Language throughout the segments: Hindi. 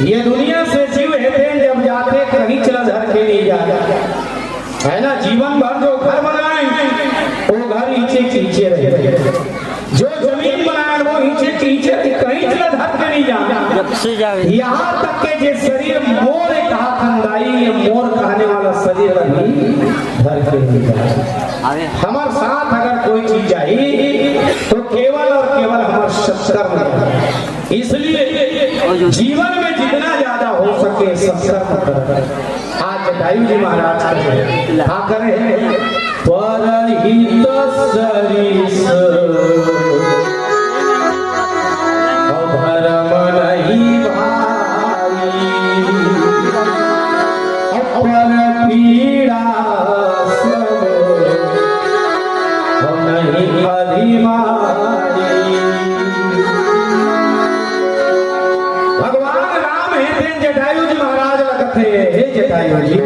ये दुनिया से जीव हेते जब जाते कहीं चला धर के नहीं जाता है ना। जीवन भर जो घर बनाए वो घर नीचे कीचे रहे, जो जमीन बनाए वो नीचे कीचे, कहीं चला धर के नहीं जाता। यहाँ तक के जे शरीर मोर कहा खंदाई, ये मोर कहने वाला शरीर भी धर के नहीं जाता। हमारे साथ अगर कोई चीज चाहिए तो केवल और केवल हमारे सत्कर्म। इसलिए जीवन में जितना ज्यादा हो सके सत्कर्म। आज जटायु जी महाराज करें परहित सरिस अधर्म नहीं भाई, अपर पीड़ा सब नहीं अधिमारी। जटायु जी महाराज लगते हे जटायु जी,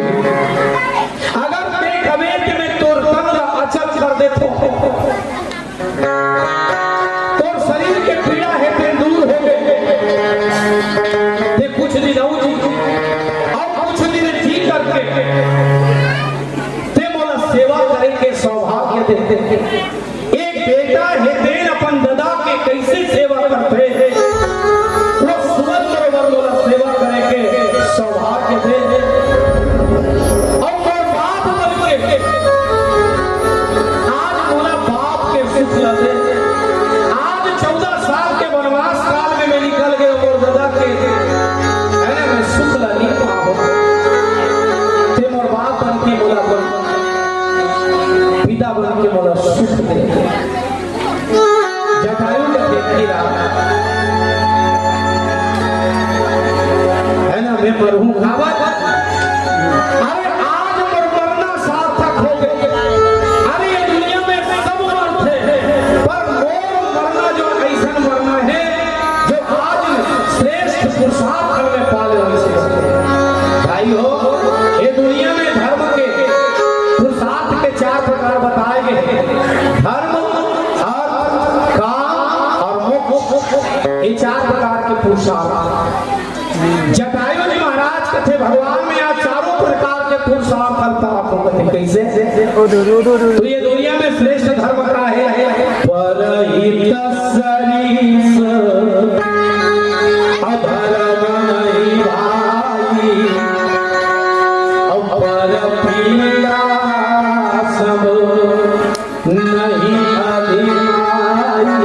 अगर पेट अवेत में तोर तंग अचल कर दे तो शरीर के पीड़ा है ते दूर हो गए ते कुछ दिन रहू जी और कुछ दिन जी करके ते मोला सेवा करे के सौभाग्य देते। एक बेटा है तेन अपन दादा के कैसे सेवा करते सौभाग्य दे और बाप बन के आज बोला बाप के सुख लगे। आज 14 साल के वनवास काल में मैं निकल गए और दादा के है ना मैं सुख लगी पाओ ते मोर बाप बन के बोला पिता बन के बोला सुख दे। जटायु ने देखी मैं मरहूं खावत। अरे आज मरना सार्थक हो गया। अरे ये दुनिया में सब मरते हैं पर मोर मरना जो ऐसा मरना है जो आज श्रेष्ठ पुरुषार्थ में पाले हुए भाई हो। ये दुनिया में धर्म के पुरुषार्थ के 4 प्रकार बताए गए, धर्म अर्थ काम और मोक्ष, ये 4 प्रकार के पुरुषार्थ। जटायु जी महाराज कथे भगवान में आज 4 प्रकार के पुरुषार्थ फलता आपको कथे कैसे। तो ये दुनिया में श्रेष्ठ धर्म का है परहित सरिस अधर्म नहीं भाई, अपर पीड़ा सब नहीं अधिमारी।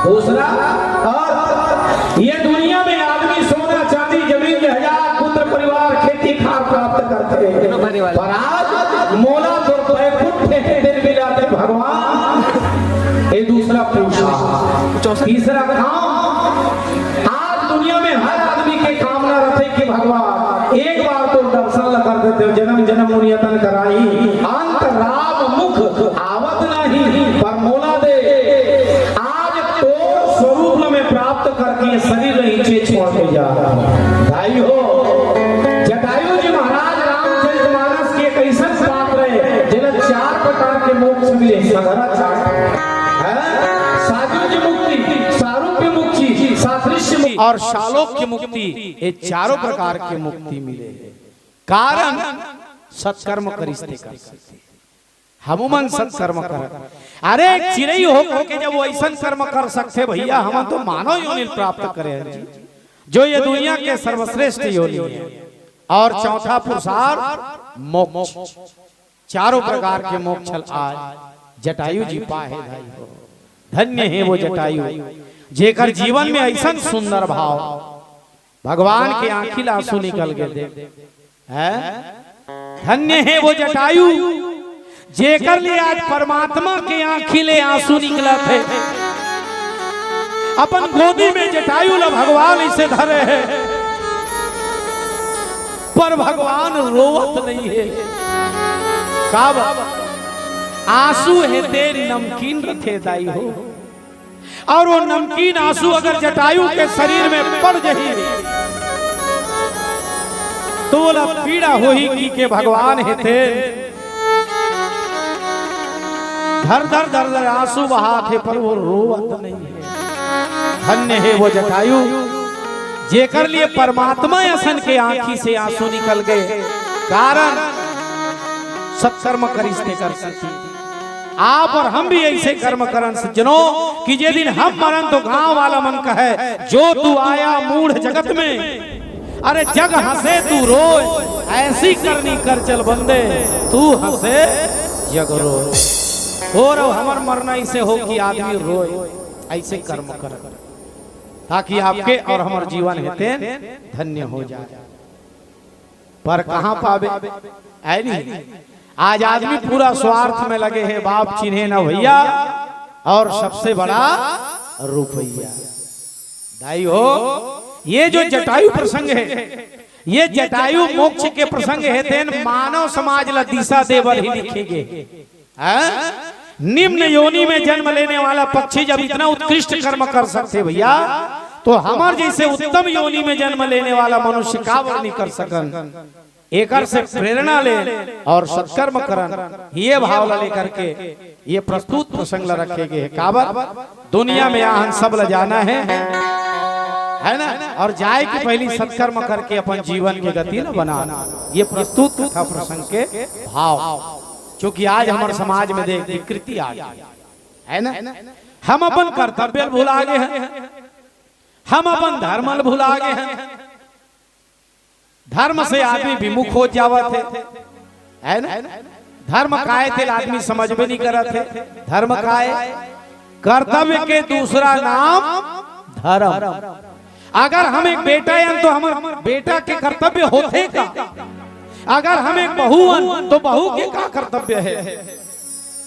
दूसरा और ये दुनिया में आदमी सोना चांदी जमीन जहाज पुत्र परिवार खेती खार प्राप्त करते हैं पर आज मोला तो दिन मिलाते भगवान। ये दूसरा पूछा। तीसरा काम आज दुनिया में हर आदमी के कामना रहते कि भगवान एक बार तो दर्शन कर देते हो, जन्म जन्म मुनियतन कराई अंत राम मुख आवत नहीं पर मोला दे स्वरूप में प्राप्त करके शरीर नीचे छोड़ के जा भाई हो। जटायु जी महाराज रामचरितमानस के कैसा और शालोक्य मुक्ति, ये चारों प्रकार के मुक्ति मिले। कारण सत्कर्म करिस्ते कर सकते, हममन सत्कर्म कर। अरे चिड़ई हो के जब वो ऐसा कर्म कर सकते भैया, हम तो मानव योनि प्राप्त करें जो ये दुनिया के सर्वश्रेष्ठ योनि है। और चौथा पुरुषार्थ मोक्ष, चारों प्रकार के मोक्ष आज जटायु जी पाहे भाई हो। धन्य है वो जटायु जेकर जीवन में ऐसा सुंदर भाव, भगवान के आंखिल आंसू निकल गए है। धन्य है वो जटायु जेकर लिए आज परमात्मा के आंखिले आंसू निकला थे। अपन गोदी में जटायु ला भगवान इसे धरे है, पर भगवान रोवत नहीं है। का आंसू है ते नमकीन रखे दाई हो, और वो नमकीन आंसू अगर जटायु के शरीर में पड़ जाए तो बोला पीड़ा होगी कि भगवान है थे। धर धर धर धर आंसू बहा थे, पर वो रोवत नहीं है। धन्य है वो जटायु जेकर लिए परमात्मा असन के आंखी से आंसू निकल गए। कारण सत्कर्म करिस्ते कर सकती। आप और हम भी ऐसे कर्म करन सज्जनों कि जे दिन हम मरन तो गांव वाला मन कहे जो तू आया मूढ़ जगत में, अरे जग हंसे तू रोए, ऐसी करनी कर चल बंदे, तू हंसे जग रोए। और हमार मरना इसे हो कि आदमी रोए, ऐसे कर्म कर ताकि आपके और हमार जीवन हेते धन्य हो जाए। पर कहां पावे ऐ नहीं। आज आदमी पूरा स्वार्थ में लगे हैं, बाप चिन्हे ना भैया, और सबसे बड़ा रुपया दाई हो। ये जो जटायु प्रसंग है, ये जटायु मोक्ष के प्रसंग है, तेन मानव समाज ला दिशा देवर ही लिखेंगे। निम्न योनि में जन्म लेने वाला पक्षी जब इतना उत्कृष्ट कर्म कर सकते भैया, तो हमार जैसे उत्तम योनि में जन्म लेने वाला मनुष्य का वर्णन कर सकन। एकर से प्रेरणा ले और सत्कर्म करन, ये भाव ला लेकर के ये प्रस्तुत प्रसंग ला रखे गए। काबर दुनिया में यहाँ सब ला जाना है ना, और जाए कि पहली सत्कर्म करके अपन जीवन की गति न बनाना। ये प्रस्तुत था प्रसंग के भाव, क्योंकि आज हमारे समाज में देख विकृति आ गई है ना। हम अपन कर्तव्य भुला गए हैं, हम अपन धर्म भुला गए हैं। धर्म से आदमी विमुख हो जावत है ना। धर्म काहे थे आदमी समझ में नहीं करत है। धर्म काहे, कर्तव्य के दूसरा नाम धर्म। अगर हम एक बेटा हैं तो हमारे बेटा के कर्तव्य होते का, अगर हम एक बहू हैं तो बहू के का कर्तव्य है,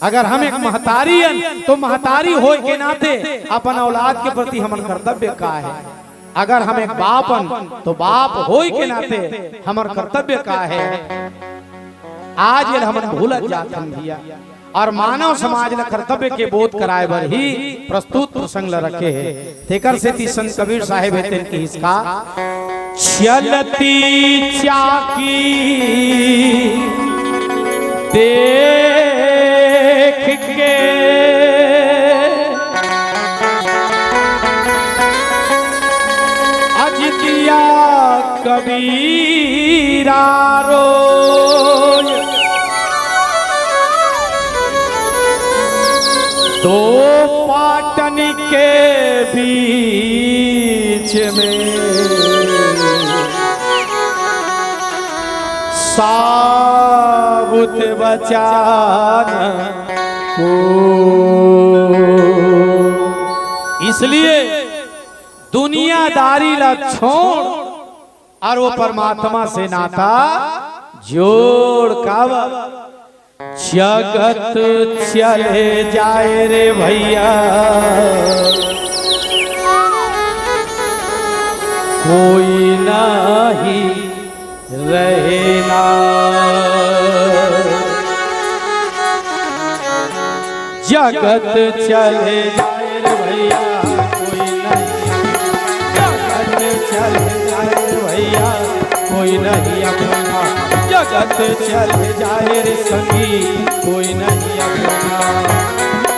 अगर हम एक महतारी हैं तो महतारी हो के नाते अपन औलाद के प्रति हमारा कर्तव्य का है, अगर हम एक बाप हैं तो बाप हो के नाते हमारा कर्तव्य का है। आज ये हम भूल जाते हैं भैया, और मानव समाज ने कर्तव्य के बोध कराए बर ही प्रस्तुत प्रसंग रखे है। तेकर से ती संत कबीर साहेब है की इसका चलती चाकी देख के अज दिया कबीरा रोज, तो पाटन के बीच में साबुत बचाना को, इसलिए दुनियादारी ला छोड़ और वो परमात्मा से नाता जोड़। का जगत चले जाए रे भैया, कोई नहीं रहना, जगत चले जाए रे भैया कोई नहीं, जगत चले जाए रे भैया कोई नहीं अपना, जगत चले जाए रे संगी कोई नहीं अपना,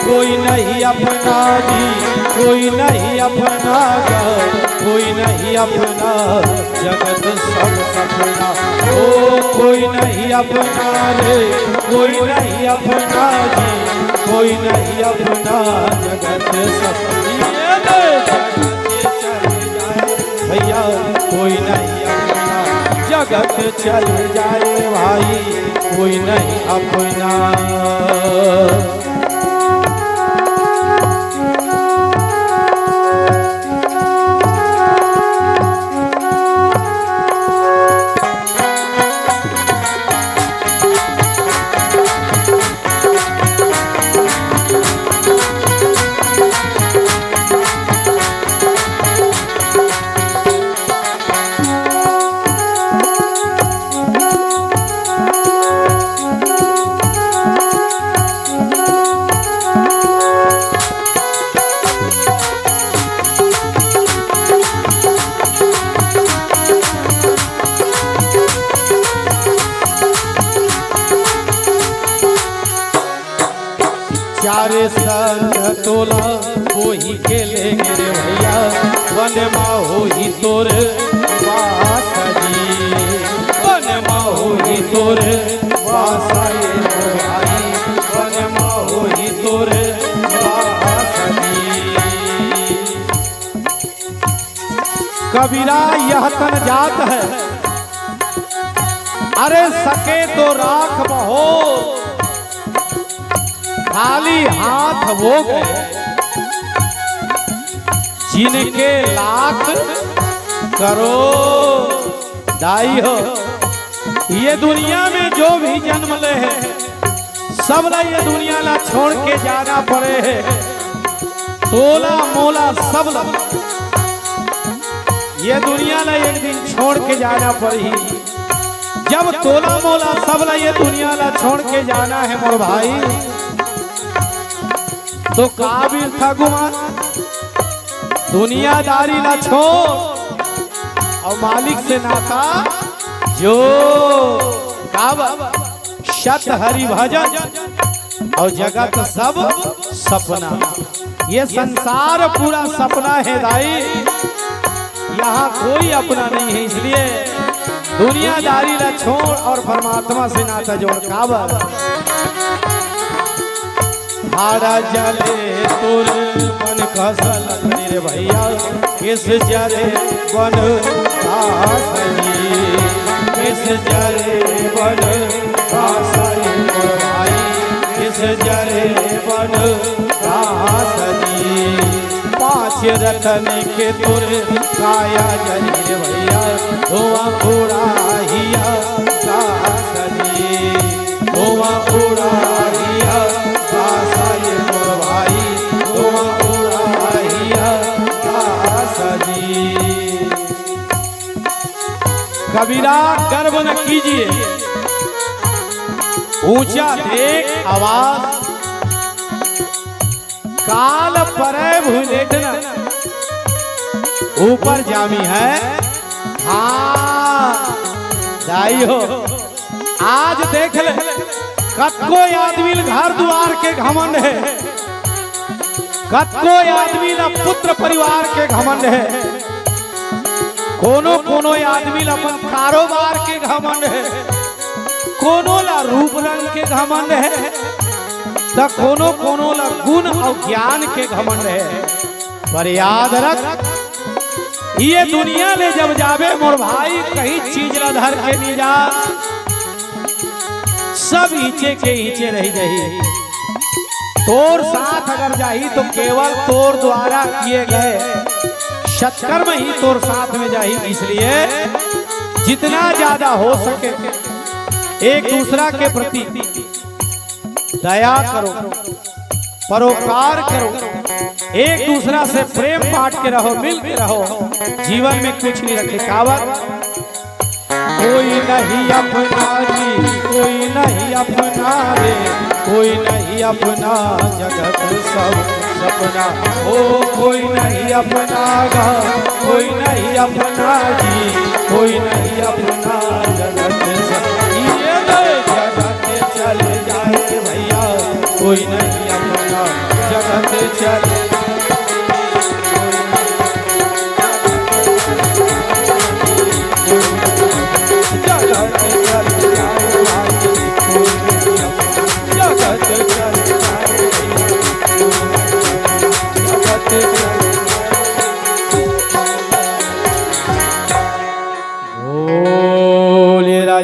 कोई नहीं अपना जी, कोई नहीं अपना गा, कोई नहीं अपना जगत सब सपना। ओ कोई नहीं अपना रे, कोई नहीं अपना जी, कोई नहीं अपना जगत सब। भैया कोई नहीं अपना जगत चल जाए भाई, कोई नहीं अपना। चारे संग तोला वही खेलेंगे रे भैया, वन माहो ही तोर बासजी, वन माहो ही तोर बासाए भाई, वन माहो ही तोर बासजी। कबीरा यह तन जात है, अरे सके तो राख बहो, खाली हाथ वो गए जिनके लाख करोड़ दाई हो। ये दुनिया में जो भी जन्म ले है सब ला ये दुनिया ला छोड़ के जाना पड़े है, तोला मोला सब ला ये दुनिया ला एक दिन छोड़ के जाना पड़ी। जब तोला मोला सब ला ये दुनिया ला छोड़ के जाना है मोर भाई, तो काबिल था गुमान दुनियादारी ना छोड़ और मालिक से नाता जो काबा शत हरि भजन और जगत सब सपना। ये संसार पूरा सपना है दाई, यहाँ कोई अपना नहीं है, इसलिए दुनियादारी ना छोड़ और परमात्मा से नाता जोड़। काबा हारा जले तुर मन फसल रे भैया, किस जरे बन आसनी, किस जरे बन आसनी भाई, किस जरे बन आसनी। पांच रतन के तुर काया जनी रे भैया, धुआं उड़ाहिया कासनी, धुआं उड़ाहिया कासनी भाई, धुआं उड़ाहिया कासनी। कबीरा गर्व न कीजिए, ऊंचा देख आवाज, काल परे भूलेटना ऊपर जामी है। हाँ दाई हो, आज देख ले कतको आदमी घर द्वार के घमंड है, कतको आदमी ला पुत्र परिवार के घमंड है, कोनो कोनो आदमी ला अपन कारोबार के घमंड है, कोनो ला रूप रंग के घमंड है, तो कोनो कोनो ला गुण और ज्ञान के घमंड है। पर याद रख, ये दुनिया ले जब जावे मोर भाई, कहीं चीज ला धर के नहीं जा, सब ईचे के ईचे रह गई। तोर साथ अगर जाही तो केवल तोर द्वारा किए गए सत्कर्म ही तोर साथ में जाही। इसलिए जितना ज्यादा हो सके एक दूसरा के प्रति दया करो, परोपकार करो, एक दूसरा से प्रेम बांट के रहो, मिल के रहो, जीवन में कुछ नहीं रखे। कावत कोई नहीं अपना जी, कोई नहीं अपना रे, कोई नहीं अपना जगत सब सपना। ओ कोई नहीं अपना गा, कोई नहीं अपना जी, कोई नहीं अपना जगत सब। ये जगत चल जाए भैया, कोई नहीं अपना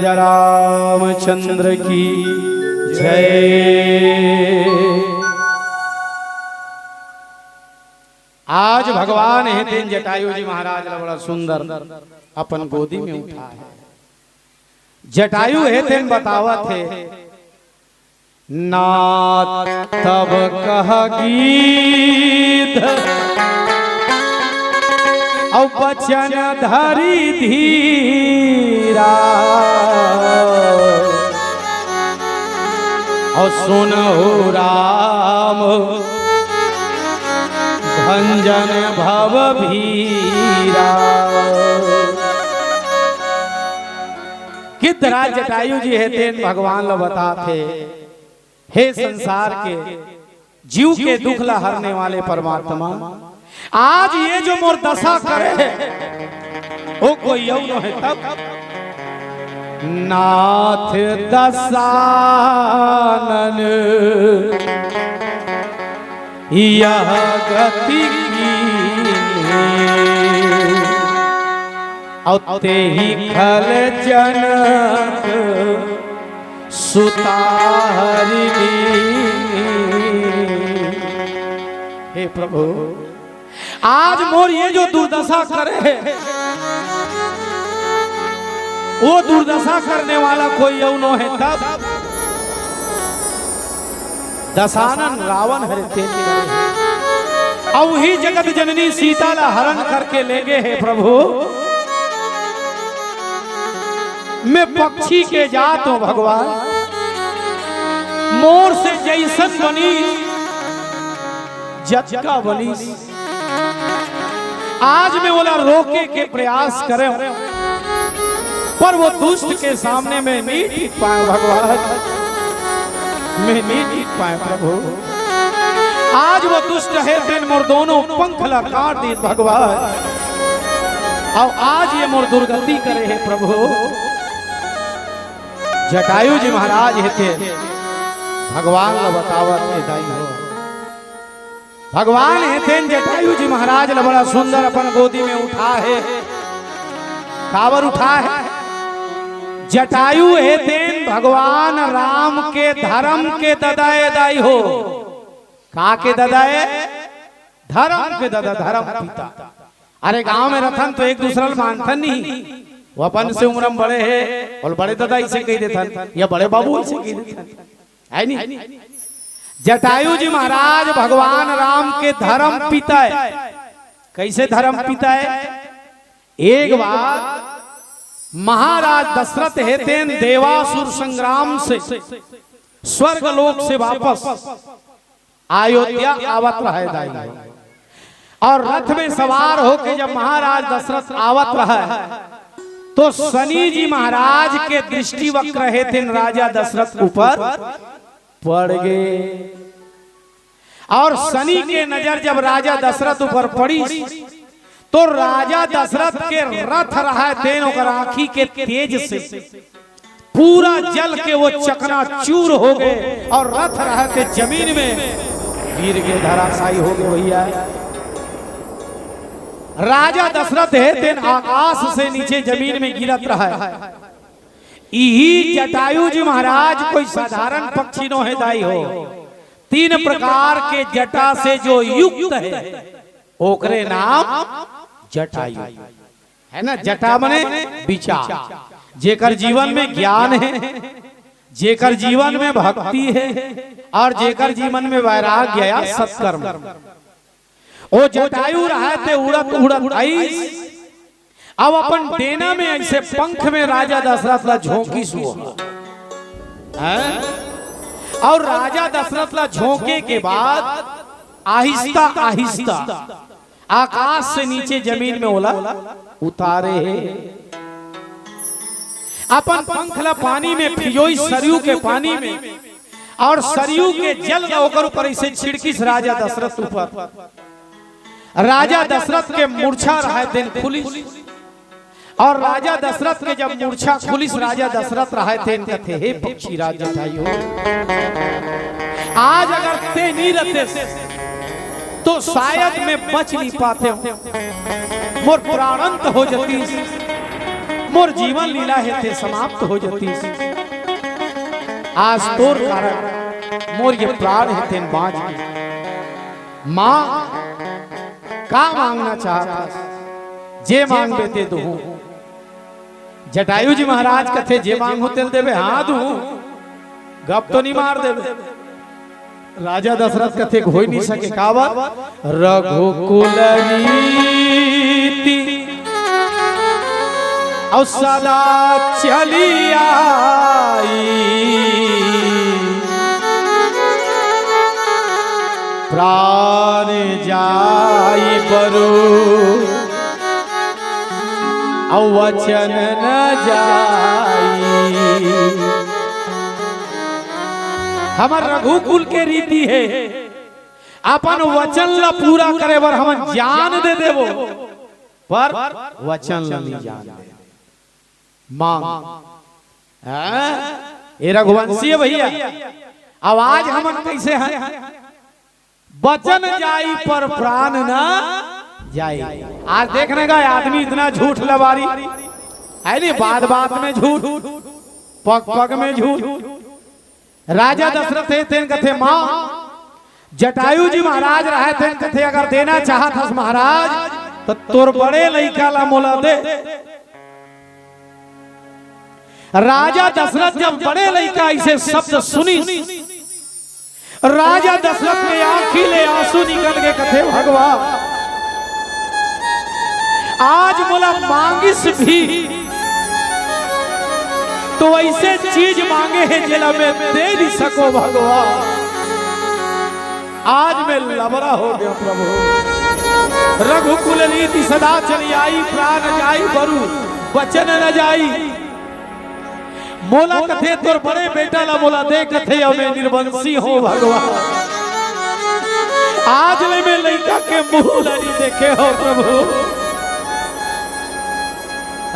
राजा रामचंद्र की जय। आज भगवान है दिन जटायु जी महाराज ने बड़ा सुंदर अपन गोदी में उठा है। जटायु है दिन बतावत है नाथ तब कह गीत औ बचन धरी धीरा और सुनहु राम भंजन भव भीरा। कितना जटायु जी है तेन भगवान ला बताते हे संसार के जीव के दुख ला हरने वाले परमात्मा, आज ये जो मोर दशा करे वो कोई यौन है तब नाथ दशानन यह गति की औते ही खल जनक सुतारिणी। हे प्रभु, आज मोर ये जो दुर्दशा करे वो दुर्दशा करने वाला कोई यौनो है तब दशानन रावण हरते और ही जगत जननी सीता ला हरण करके ले गए है प्रभु। मैं पक्षी के जात हूं भगवान, मोर से जैसन बनी जटका बनी। आज मैं बोला रोके के प्रयास करें पर वो दुष्ट के सामने में नहीं टिक पाए भगवान, मैं नहीं टिक पाए प्रभु। आज वो दुष्ट है दिन मोर दोनों पंख ला काट दी भगवान और आज ये मोर दुर्गति करे है प्रभु। जटायु जी महाराज थे भगवान ला बतावत है दाई हो। भगवान थे जटायु जी महाराज ला बड़ा सुंदर अपन गोदी में उठा है। कावर उठा है जटायु है तेन भगवान राम के धर्म के ददाए दाई हो। का के ददाए? धर्म के ददा, धर्म पिता। अरे गांव में रथन तो एक दूसरा मानथन नहीं, वो अपन से उम्र में बड़े हैं और बड़े दादा इसे कह देथन या बड़े बाबू इसे कह देथन, है नहीं। जटायु जी महाराज भगवान राम के धर्म पिता है। कैसे धर्म पिता है? एक बार महाराज दशरथ हेतेन देवासुर संग्राम से स्वर्ग लोक से वापस अयोध्या आवत रहे दाई और रथ में सवार होके जब महाराज दशरथ आवत रहे तो शनि जी महाराज के दृष्टि वक्र हेते राजा दशरथ ऊपर पड़ गए और शनि के नजर जब राजा दशरथ ऊपर पड़ी तो राजा दशरथ के रथ रहा तेन आंखी के तेज से पूरा जल के वो चकनाचूर हो गए और रथ रहा थे जमीन में गिर के धराशायी हो गए। भैया राजा दशरथ है तेन आकाश से नीचे जमीन में गिरत रहा है। यही जटायु जी महाराज कोई साधारण पक्षी नो है दाई हो। 3 प्रकार के जटा से जो युक्त है ओकरे नाम जटायु है ना। जटा बने विचार, जेकर जीवन में ज्ञान है, जेकर जीवन में भक्ति है और जेकर जीवन में वैराग्य या सत्कर्म। वो जटायु रहा थे उड़त उड़त आई अब अपन डेना में ऐसे पंख में राजा दशरथ ला झोंकी सो और राजा दशरथ ला झोंके के बाद आहिस्ता आहिस्ता आकाश से नीचे जमीन में ओला उतारे अपन पंख ला पानी में फिजोई सरयू के पानी में और सरयू के जल ला ओकर ऊपर ऐसे छिड़की से राजा दशरथ ऊपर। राजा दशरथ के मूर्छा रहा दिन पुलिस और राजा दशरथ के जब मूर्छा पुलिस राजा दशरथ रहा थे कथे हे पक्षी राजा जटायु आज अगर ते नहीं रहते तो शायद मैं बच नहीं पाते मोर प्राणंत हो जाती मोर जीवन लीला हेते समाप्त हो जाती। आज तोर कारण मोर ये प्राण हेते बाँच गए। माँ का मांगना चाहता जे मांग बेते दो। जटायु जी महाराज कथे जे मांगो तेल देवे। हाँ दू गप तो नहीं मार देवे। राजा दशरथ कथे हो नहीं सके। कावत रघुकुल रीति और सदा चली आई, प्राण जाई बरु और वचन न जाई। हमार रघुकुल के रीति है अपन वचन ला पूरा करे बर हम जान दे देवो, पर वचन ला नहीं जान दे। मांग ये रघुवंशी भैया आवाज हमन कैसे है। वचन जाई पर प्राण न जाई। आज देखने का आदमी इतना झूठ लबारी है नहीं, बात बात में झूठ, पग पग में झूठ। राजा दशरथ तेन कथे मां जटायु जी महाराज रहे तेन कथे अगर देना चाहत हस महाराज तो तोर बड़े लइका ला मोला दे। राजा दशरथ जब बड़े लइका ऐसे शब्द सुनी, राजा दशरथ के आंखिले आंसू निकल के कथे भगवान आज मोला मांगिस भी तो ऐसे चीज मांगे हैं जिला में दे नहीं सको भगवान। आज मैं लबरा हो गया प्रभु। रघुकुल रीति सदा चली आई, प्राण जाई बरु वचन न जाई। मोला कथे तोर बड़े बेटा ला मोला दे कथे अब मैं निर्वंशी हो भगवान। आज ले मैं लड़का के मुंह नहीं देखे हो प्रभु।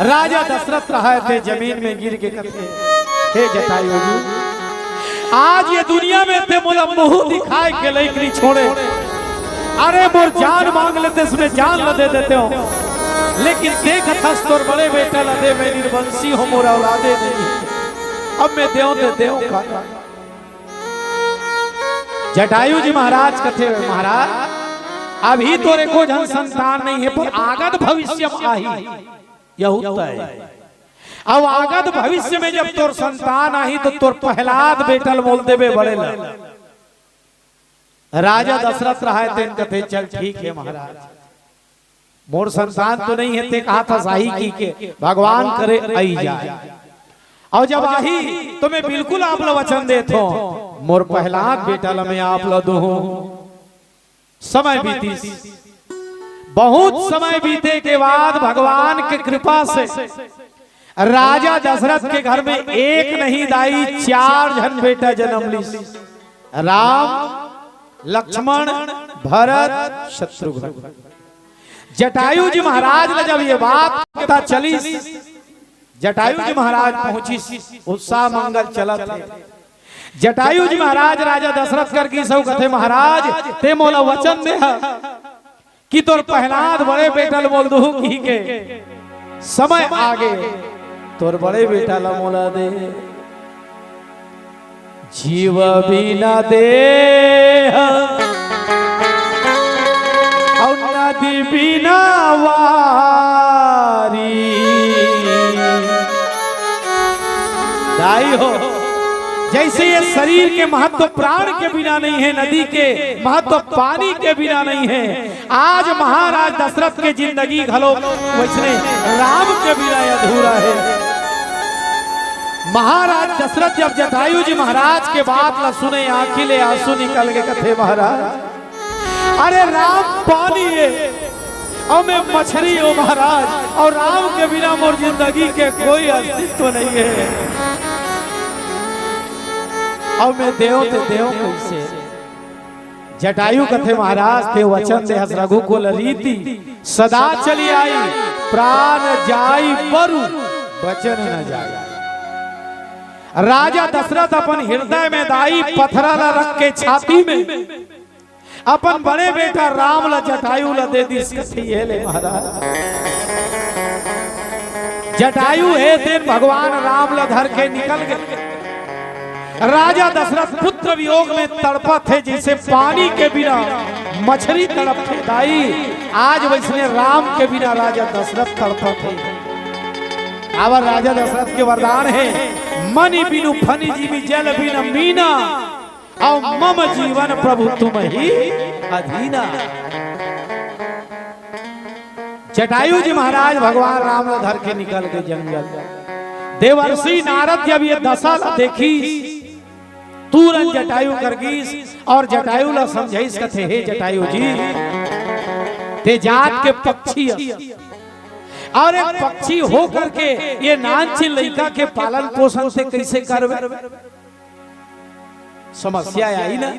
राजा दशरथ रहे थे जमीन में गिर के कथे हे जटायु जी आज ये दुनिया में थे मोला मुंह दिखाए के लइकनी छोड़े। अरे मोर जान मांग लेते इसमें जान ल दे देते हो, लेकिन देख थस तोर बड़े बेटा ला दे मैं निर्वंशी हो मोरा औलादे नहीं। अब मैं देव दे देव का। जटायु जी महाराज कथे महाराज अभी तोरे को जन संतान नहीं है, पर आगत भविष्य में आही यह होता है। अब आगत भविष्य में जब तोर संतान आई तो तोर पहलाद बेटल बोल देवे बड़े ला। राजा दशरथ रहा तेन कथे चल ठीक है महाराज मोर संतान तो नहीं है ते कहा था साही की के भगवान करे आई जाए। और जब आही तो मैं बिल्कुल आप लो वचन देता हूं मोर पहलाद बेटा ला मैं आप लो दो। समय बीती, बहुत समय बीते के बाद भगवान के कृपा से राजा दशरथ के घर में एक नहीं दाई 4 जन बेटा जन्म ली। राम लक्ष्मण भरत शत्रुघ्न। जटायु जी महाराज ने जब ये बात पता चली, जटायु जी महाराज पहुंची उत्साह मंगल चलत थे। जटायु जी महाराज राजा दशरथ कर की सब कथे महाराज ते मोला वचन दे कि तोर पहलाद बड़े बेटा बोल दू की के समय आगे तोर बड़े बेटा ला मोला दे। जीव बिना दे और नदी बिना वारी। दाई हो जैसे ये शरीर के महत्व प्राण के बिना नहीं है, नदी के महत्व पानी के बिना नहीं है। आज महाराज दशरथ के जिंदगी घलो वैसे राम के बिना अधूरा है। महाराज दशरथ जब जटायु जी महाराज के बात ला सुने आंखिले आंसू निकल के कथे महाराज अरे राम पानी है और मैं मछली हूँ महाराज, और राम के बिना मोर जिंदगी के कोई अस्तित्व नहीं है। और मैं देव ते देव कैसे। जटायु कथे महाराज थे वचन दे रघुकुल रीति सदा चली आई, प्राण जाई बरु वचन न जाई। राजा दशरथ अपन हृदय में दाई पथरा ला रख के छाती में अपन बड़े बेटा राम ला जटायु ला दे दी। ले महाराज जटायु है दिन भगवान राम लधर के निकल गए। राजा दशरथ पुत्र वियोग में तड़पत थे, जैसे पानी के बिना मछली तड़पते दाई, आज वैसने राम के बिना राजा दशरथ तड़पत थे। अब राजा दशरथ के वरदान है, मनि बिनु फनि जीवी जल बिन मीना, और मम जीवन प्रभु तुम ही अधीना। जटायु जी महाराज भगवान राम लधर के निकल के जंगल, देवर्षि नारद जब ये दशा देखी, तुरंत जटायु करगीस और जटायु ला समझाइस कथे, हे जटायु जी ते जात के पक्षी और एक पक्षी हो करके ये नानची लड़का के पालन पोषण से कैसे करवे, समस्या आई ना।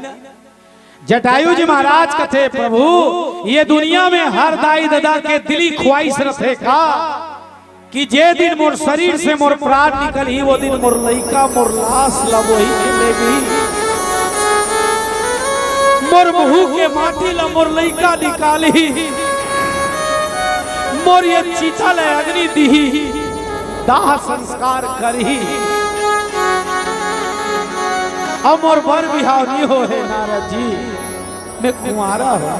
जटायु जी महाराज कथे, प्रभु ये दुनिया में हर दाई दादा के दिली ख्वाहिश रथे का कि जे दिन मोर शरीर से मोर प्राण निकल ही, वो दिन मोर लइका मोर लाश लबो ही मिलेगी, मोर मुंह के माटी ला मोर लइका निकाली, मोर ये चिता ले अग्नि दी, दाह संस्कार करी, अब मोर बर बिहाव नहीं हो है नारद जी, मैं कुंवारा हूं,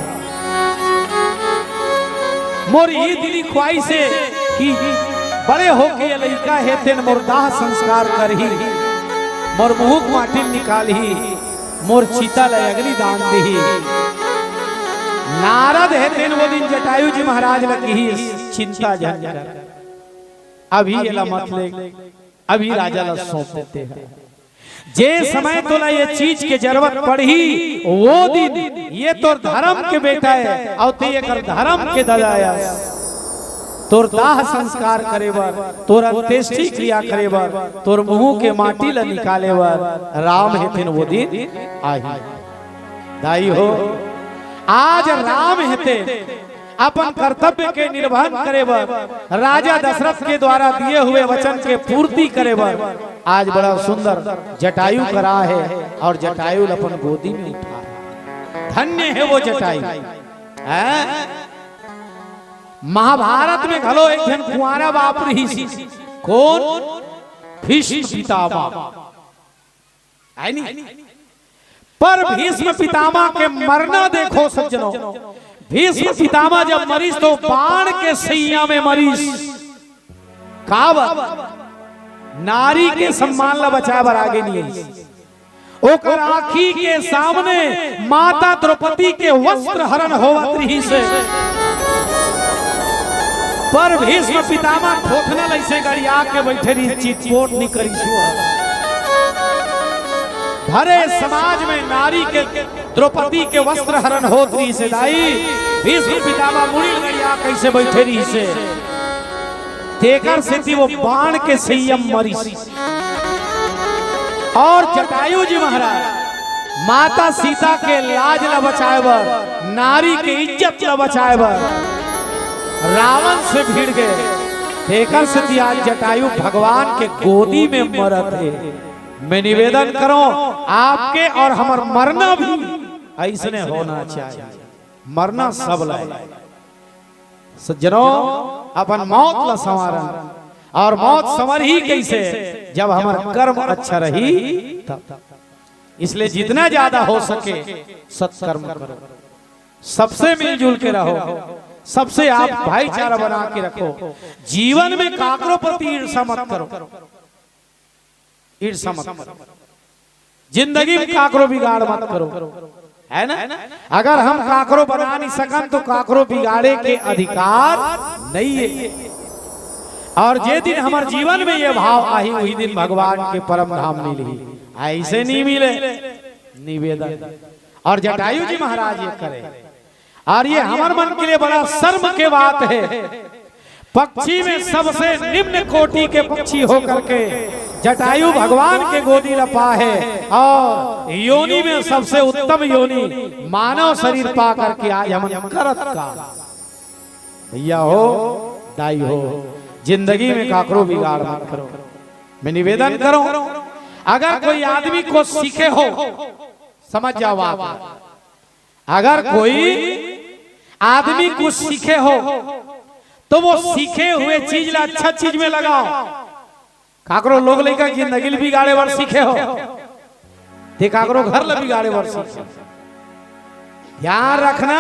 मोर ये दिली ख्वाहिश है कि बड़े होके लड़का है तेन मोर दाह संस्कार करही, मोर मुंह माटी निकालही, मोर चिता ले अग्नि दान देही। नारद है तेन वो दिन जटायु जी महाराज लगी ही चिंता झंझट, अभी ये मत ले, अभी राजा ला सौंप देते हैं, जे समय तोला ये चीज के जरूरत पड़ी वो दिन ये तोर धर्म के बेटा है, और ते ये कर धर्म के ददाया, तोर दाह संस्कार करे बर, तोर अंत्येष्टि क्रिया करे बर, तोर मुंह के माटी ला निकाले बर राम हेतिन वो दिन आई। दाई हो आज राम हेते अपन कर्तव्य के निर्वहन करे बर, राजा दशरथ के द्वारा दिए हुए वचन के पूर्ति करे बर आज बड़ा सुंदर जटायु करा है, और जटायु अपन गोदी में उठा, धन्य है वो जटायु। महाभारत में घलो एक जन कुंवारा बाप रही सी, कौन? भीष्म पितामह, है नहीं? पर भीष्म पितामह के मरना देखो सज्जनों, भीष्म पितामह जब मरीज तो बाण के सैया में मरीज, कावत नारी के सम्मान ला बचाए बर आगे नहीं, ओकर आँखी के सामने माता द्रौपदी के वस्त्र हरण होवत रही से, पर भीष्म पितामह ठोकना लैसे गड़िया के बैठे रही, चितपोट नहीं करी सुआ। भरे समाज में नारी के द्रौपदी के वस्त्र हरण होत रही से दाई, भीष्म पितामह मुड़ी गड़िया कैसे बैठे रही से, तेकर से वो बाण के संयम मरी। और जटायु जी महाराज माता सीता के लाज न बचाए बर, नारी के इज्जत न बचाए बर रावण से भिड़ गए, तेकर से आज जटायु भगवान के गोदी में मरत है। मैं निवेदन करूं आपके और हमार मरना भी ऐसने होना चाहिए, मरना सब लाए सज्जनों, अपन मौत ला संवारन, और मौत संवर ही कैसे जब हमारा कर्म अच्छा रही तब। इसलिए जितना ज्यादा हो सके सत्कर्म करो, सबसे मिलजुल के रहो, सबसे आप भाईचारा बना के रखो, जीवन में काकरों प्रति ईर्षा मत करो, ईर्षा मत करो, जिंदगी में काकरों बिगाड़ मत करो, है ना? अगर हम काकरों बना नहीं सकन तो काकरों बिगाड़े के अधिकार नहीं है। और जे दिन हमारे जीवन में ये भाव आई, वही दिन भगवान के परम धाम मिली, ऐसे नहीं मिले। निवेदन और जटायु जी महाराज ये करे, और ये हमारे मन के लिए बड़ा शर्म के बात है, पक्षी में सबसे निम्न कोटि के पक्षी होकर के जटायु भगवान के गोदी लपा है, और योनि में सबसे उत्तम योनि मानव शरीर पा करके आज हम करत का भैया हो दाई हो, जिंदगी में काकरो बिगाड़ मत करो। मैं निवेदन करूं, अगर कोई आदमी को सीखे हो, समझ जाओ आप, अगर कोई आदमी कुछ सीखे हो तो वो सीखे हुए चीज ला अच्छा चीज में लगाओ। काकरो लोग लेका जिंदगी बिगाड़े बर सीखे हो, ते काकरो घर ला बिगाड़े बर सीखे। ध्यान रखना,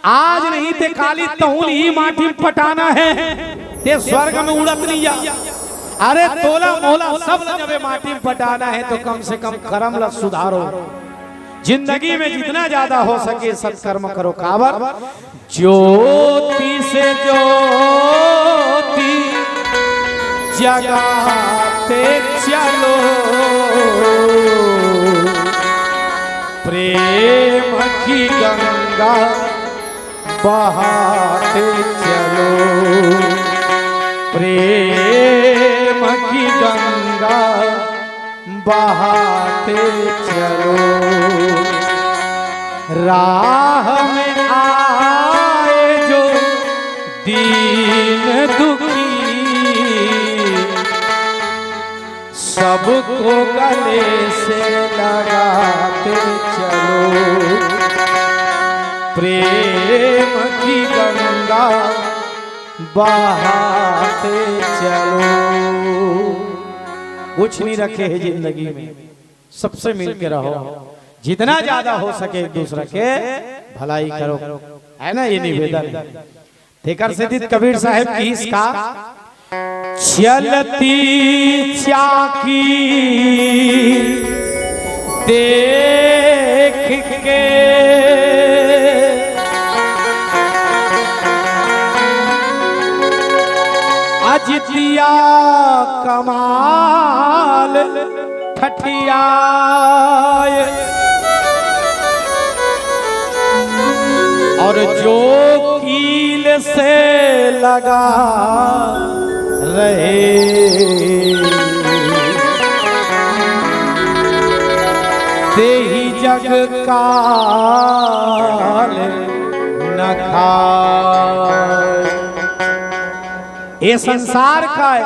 आज नहीं ते काली तहुल ही माटी में पटाना है, ते स्वर्ग में उड़त नहीं जा। अरे तोला मोला सब जब माटी में पटाना है तो कम से कम कर्म ला सुधारो। जिंदगी में जितना ज्यादा हो सके सत्कर्म करो। काबर ज्योति से ज्योति जगाते चलो, प्रेम की गंगा बहाते चलो, प्रेम की गंगा बहाते चलो। राह में आए जो दीन दुखी, सबको गले से लगाते चलो, प्रेम की गंगा बहाते चलो। कुछ नहीं रखे है जिंदगी में, सबसे मिलके रहो, जितना ज्यादा हो सके एक दूसरे के भलाई करो, है ना। ये निवेदन देकर सिद्ध कबीर साहब की इसका चलती चाकी देख के अजितिया कमाल ठठियाए, और जो कील से लगा रहे ते ही जग काल न खाए। ये संसार का है,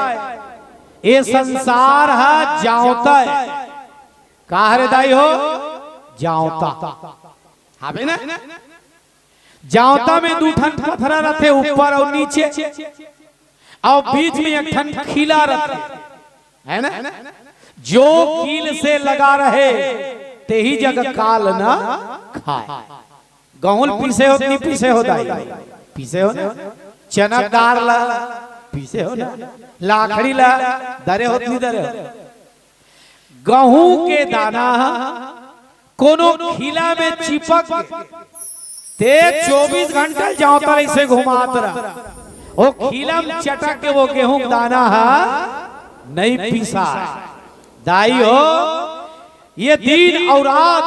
ये संसार है जाओता है। कहा रे दाई हो जाओता हावे ना। जाओता में दू ठन पत्थरा रहते ऊपर और नीचे, और बीच में एक ठन खिला रहते, है ना। जो कील से लगा रहे ते ही जग काल ना खाए। गहुल पीसे हो नहीं पीसे हो दाई, पीसे हो ना। चना दार ला पीसे हो ना, लाखड़ी ला दरे हो नहीं दरे हो। गेहूं के दाना कोनो खिला में चिपक ते 24 घंटा जाता ऐसे घुमात रहा, वो खिला में चटक के वो गेहूं का दाना नहीं पीसा। दाई हो ये दिन और रात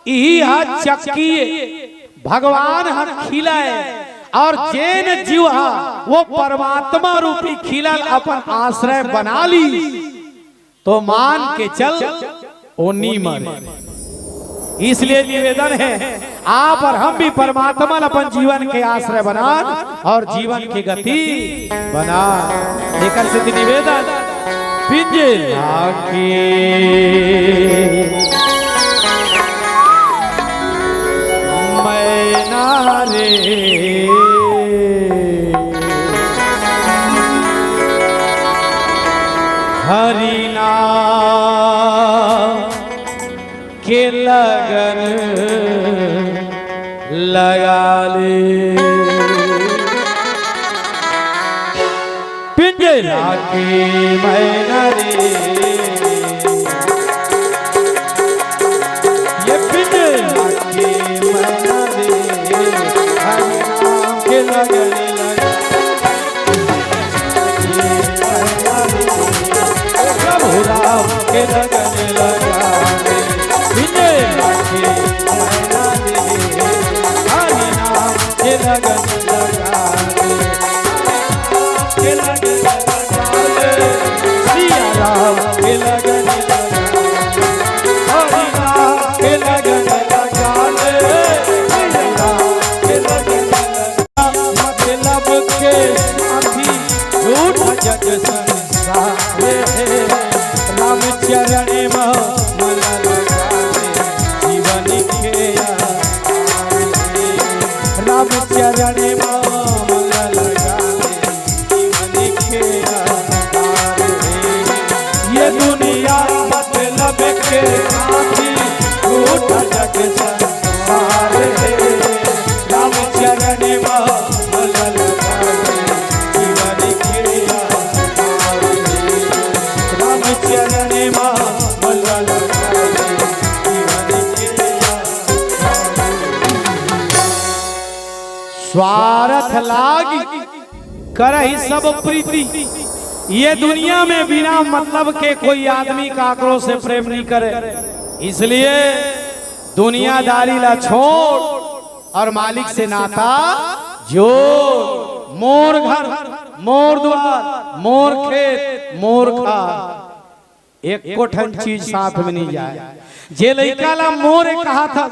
यही है चक्की, भगवान हर खिला है, और जैन जीव वो परमात्मा रूपी खिलल अपन आश्रय बना ली तो मान के चल ओनी मरे। इसलिए निवेदन है आप और हम भी परमात्मा अपन जीवन के आश्रय बना और जीवन की गति बना। लेकर सिद्ध निवेदन पिंजरा के मैना रे हरिना के लगन लगा ले, पिंजरा के मैना रे, ये पिंजरा के मैना रे हरिना के लगन लगा, प्रभु राम के लगन लगा, पिंजरा के मैना रे हरिना के लगन लगा, के लगन लगा, सिया राम के लगन लगा, हरिना के लगन लगा, के लगन लगा। मतलब के साथी झूठ जग संसार है, राम चरण में मन लगा जीवन के राम चरण में मन लगा। स्वार्थ लागी करही सब प्रीति। ये दुनिया में बिना मतलब के कोई आदमी काकरों से प्रेम नहीं करे, इसलिए दुनियादारी ला छोड़ और मालिक से नाता जोड़। मोर घर, मोर द्वार, मोर खेत, मोर खार, एक कोठन चीज साथ में नहीं जाए। जे लइका ला मोर कहा था,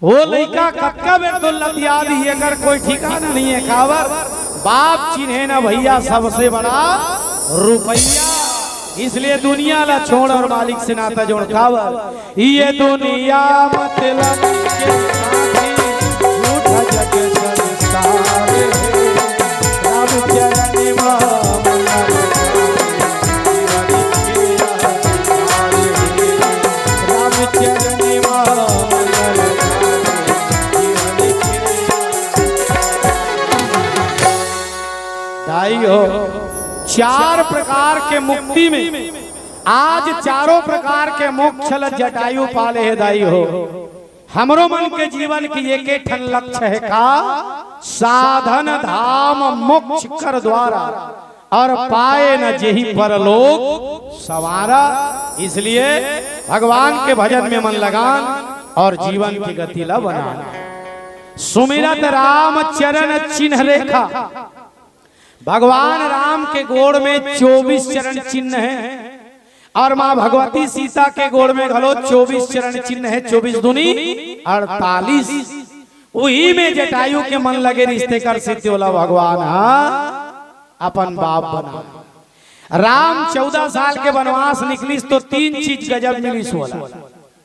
वो लइका कक्का में तो लतिया दी, अगर कोई ठिकाना नहीं है खावर। बाप चिन्हे ना भैया सबसे बड़ा रुपया, इसलिए दुनिया ला छोड़ और मालिक से नाता जोड़ खावर। ये दुनिया मतलब के साथी झूठा जग संसार है, राम चरण हो। चार प्रकार के मुक्ति में आज चारों प्रकार के मोक्ष जटायु पाले है दाई हो। हमरो मन के जीवन की एक ठन लक्ष्य है का साधन धाम मोक्ष कर द्वारा, और पाए न जेहि परलोक सवारा। इसलिए भगवान के भजन में मन लगान और जीवन की गति ला बनाना। सुमिरत राम चरण चिन्ह रेखा, भगवान राम के गोड़ में 24 चरण चिन्ह है, और माँ भगवती सीता के गोड़ में घलो 24 चरण चिन्ह है। 24 दूनी 48। वही में जटायु के मन लगे रिश्ते कर सिद्धि वाला भगवान अपन बाप बना। राम 14 साल के वनवास निकली तो 3 चीज गजब मिली सोला।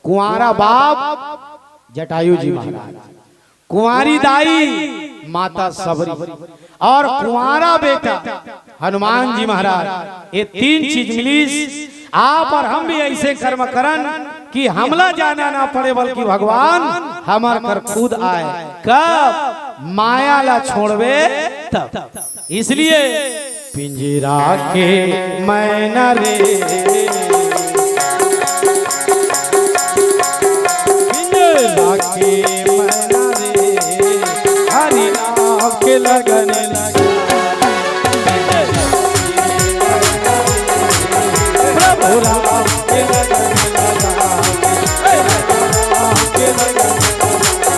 कुंवारा बाप जटायु जी महाराज, कुंवारी दाई माता सबरी, और कुंवारा बेटा हनुमान जी महाराज। ये 3 चीज मिली। आप और हम भी ऐसे कर्म करन कि हमला जाना ना पड़े, बल्कि भगवान हमार कर खुद आए। कब माया ला छोड़वे तब। इसलिए पिंजरा के मैना रे, पिंजरा के मैना रे, हरि नाम के लगन लगे। प्रभु राम के लगन लगा, राम के लगन लगा, राम के लगन लगा,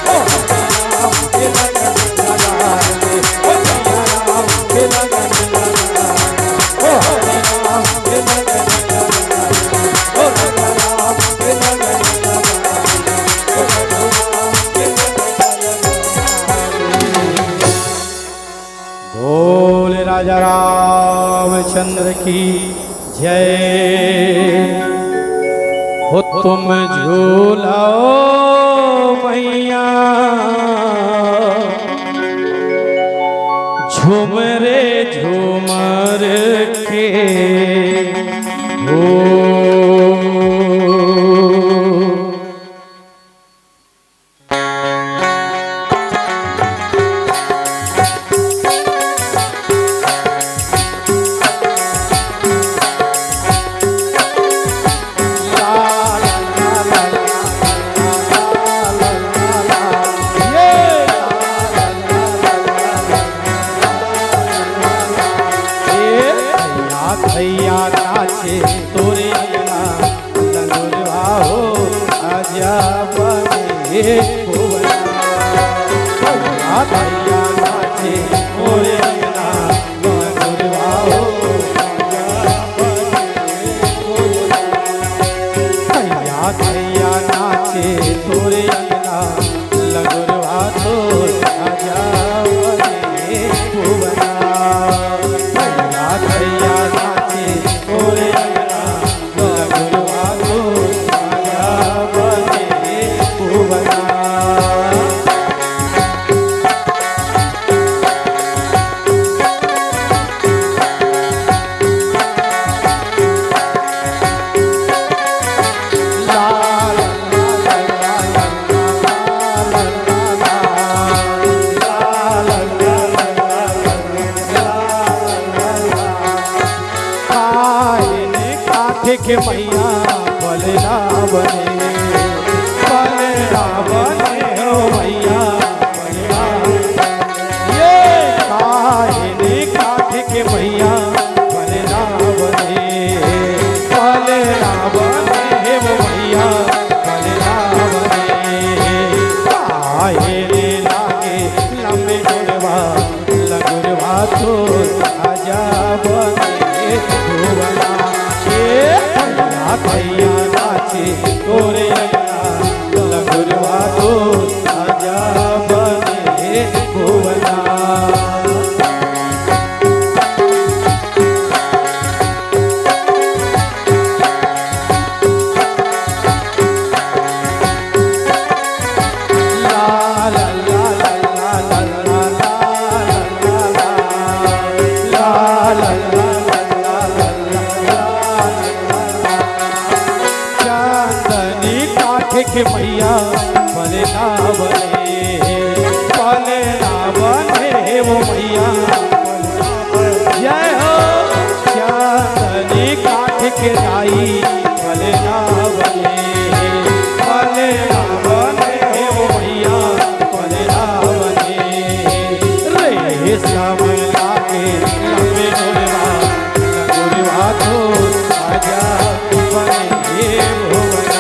राम के लगन लगा, राम के लगन लगा, राम के लगन लगा। बोल राजा रामचंद्र की जय हो। तुम झूलाओ मैया झूमरे झूमर के हो। भैया नाचे तोरे अंगना लंगुरवा हो, आजा बने भुवना। भैया नाचे तोरे अंगना लंगुरवा हो, आजा बने भुवना। भैया भैया नाचे तोरे अंगना लंगुरवा तो, आजा बने भुवना। भैया नाचे तोरे अंगना लंगुरवा तो, आजा बने भुवना। के मैया पले ना बने, पले ना बने हो मैया पले ना बने। ये काहे काठ के मैया पले ना बने, पले ना बने हो मैया पले ना बने। काहे लागे लंबे डोरवा लगुरवा तो आजा बने भुवना। भैया नाचे तोरे लगुरवा तो आजा बने भुवना। के मैया पले ना बने, पले ना बने वो मैया। जय हो चांदनी काठ के राई पले ना बने, पले ना बने वो मैया पले ना बने। रे श्याम लागे लंबे डोरवा लगुरवा तो आजा बने भुवना।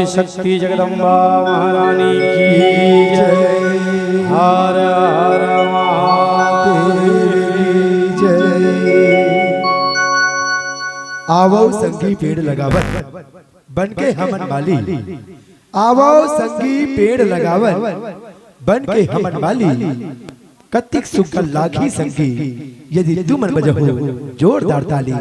शक्ति जगदम्बा महारानी की जय। हर हर महादेव जय। आवो संगी पेड़ लगावन बन के हमन माली, आवो संगी पेड़ लगावन बन के हमन माली। कतिक सुख लाखी संगी यदि तुमन बजहो जोरदार ताली।